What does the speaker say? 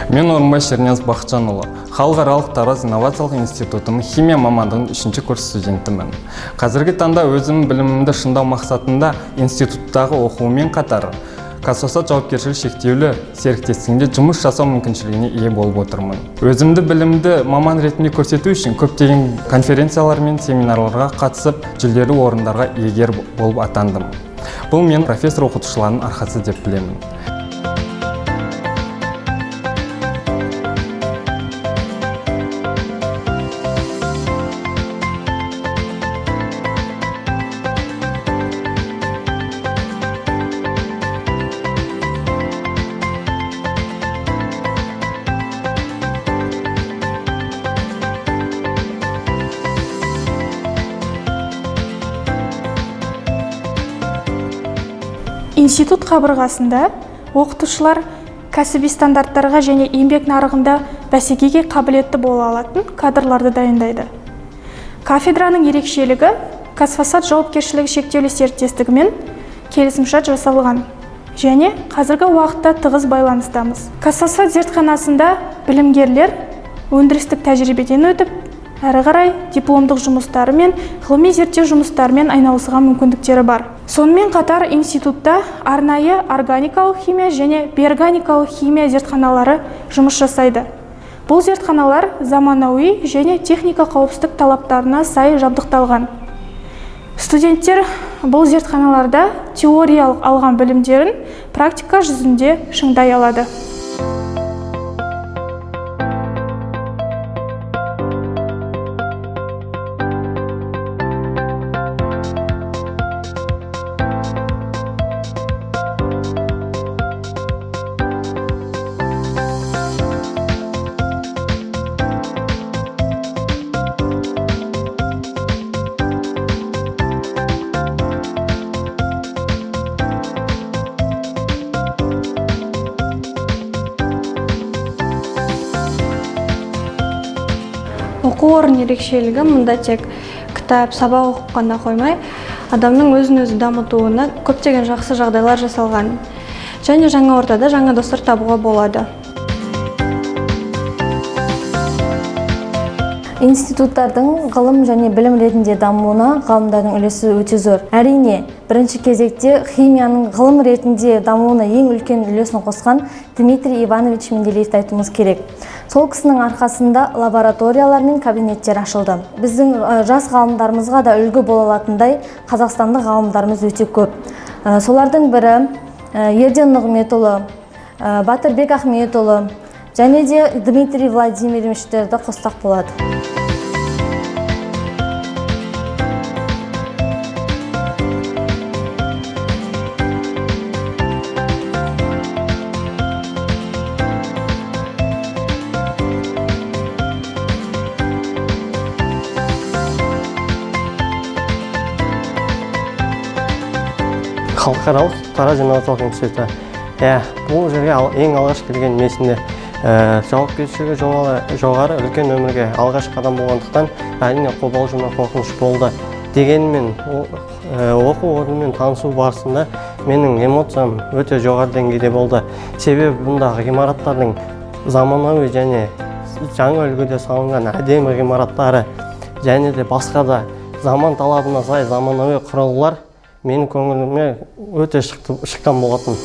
Мен Орынбай Шернияз Бақытжанұлы, Халықаралық Тараз инновациялық институтының химия мамандығының 3-ші курс студентімін. Қазіргі таңда өзім білімімді шыңдау мақсатында институттағы оқуымен қатар Қазфосфат жауапкершілігі шектеулі серіктестігінде жұмыс жасау мүмкіншілігіне ие болып отырмын. Өзімді білімді маман ретінде көрсету үшін көптеген конференциялар мен семинарларға қатысып, жүлделі орындарға иегер болып атандым. Бұл мен профессор оқытушыларының арқасы деп білемін. Институт қабырғасында оқытушылар кәсіби стандарттарға және еңбек нарығында бәсекеге қабілетті бола алатын кадрларды дайындайды. Кафедраның ерекшелігі Қазфосфат жауапкершілігі шектеулі серіктестігімен келісімшарт жасалған және қазіргі уақытта тығыз байланыстамыз. Қазфосфат зертханасында білімгерлер өндірістік тәжірибеден өтіп, әрі қарай дипломдық жұмыстары мен ғылыми зерттеу жұмыстарымен айналысуға мүмкіндіктері бар. Сонымен қатар институтта арнайы органикалық химия және биорганикалық химия зертханалары жұмыс жасайды. Бұл зертханалар заманауи және техника қауіпсіздік талаптарына сай жабдықталған. Студенттер бұл зертханаларда теориялық алған білімдерін практика жүзінде шыңдай алады. Оқу орын ерекшелігі мұнда тек кітап, сабақ оқып қана қоймай, адамның өзін-өзі дамытуына көптеген жақсы жағдайлар жасалған. Және жаңа ортада жаңа достар табуға болады. Институттардың ғылым және білім ретінде дамуына ғалымдардың үлесі өте зор. Әрине, бірінші кезекте химияның ғылым ретінде дамуына ең үлкен үлесін қосқан Дмитрий Иванович Менделеевті айтуымыз керек. Сол кісінің арқасында лабораториялар мен кабинеттер ашылды. Біздің жас ғалымдарымызға да үлгі бола алатындай қазақстандық ғалымдарымыз өте көп. Солардың бірі Ерден Нығметұлы, Батырбек Ахметұлы және де Дмитрий Владимировичтерді қостақ болады. Халықаралық Тараз инновациялық институты. Бұл жерге ең алғаш келген месінде жауапкершілігі жоғары үлкен өмірге алғаш қадам болғандықтан әрине қобалжумен қорқыныш болды. Дегенмен оқу орнымен танысу барысында менің эмоциям өте жоғары деңгейде болды. Себебі бұндағы ғимараттардың заманауи және жаңа үлгіде салынған әдемі ғимараттары және де басқа да заман талабына сай заманауи құрылғылар менің көңіліме өте шыққан болатын.